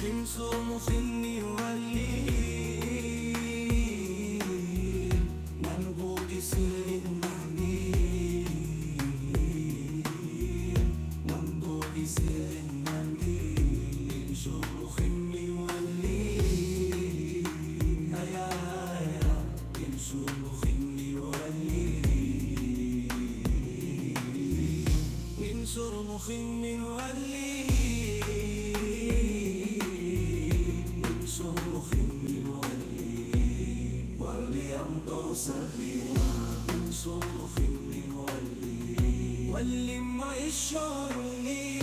بنصوم فيني ولي منبوط سر المهدي منبوط سر المهدي شروخ ولي هيا هيا بنشروخ ولي بنصر مخم ولي واللي ما يشعرني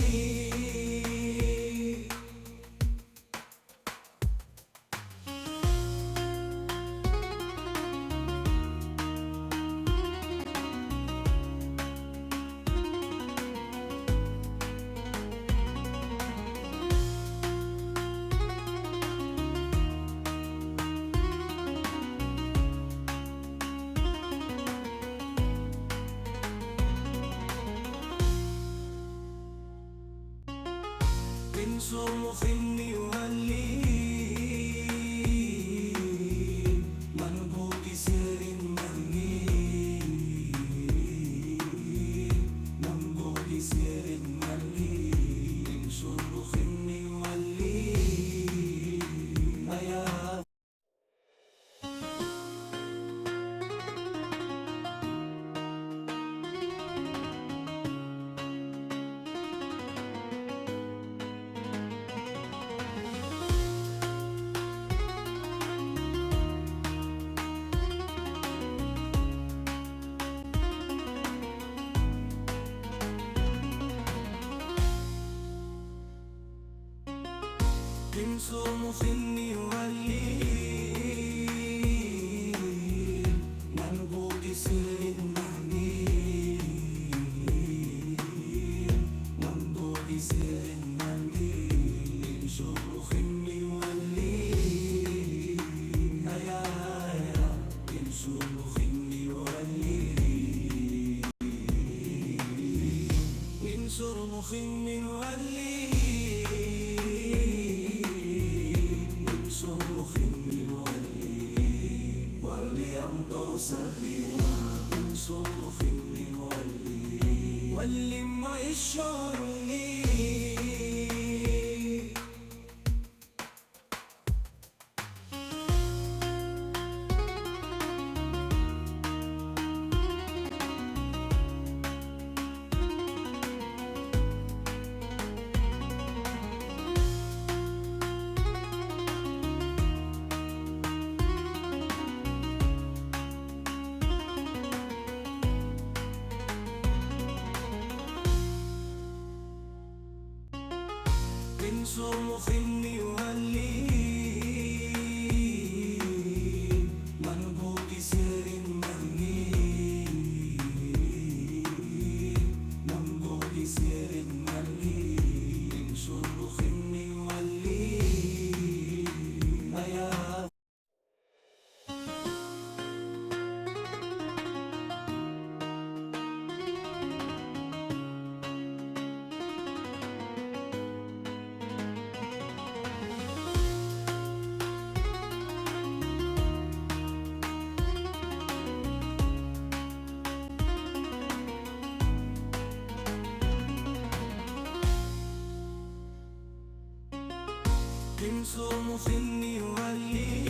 بنصوم فيني ولي منبوط سر المهدي منبوط سر المهدي بنصوم فيني ولي هيا بنصوم فيني ولي منبوط سر المهدي منبوط سر المهدي بنشوخ ولي هيا هيا بنشوخ ولي بنصر مخم ولي واللي ما يشعرني بنصوم فيني ولي منبوط سر المهدي منبوط سر المهدي بنشوخ ولي هيا بنصوم فيني ولي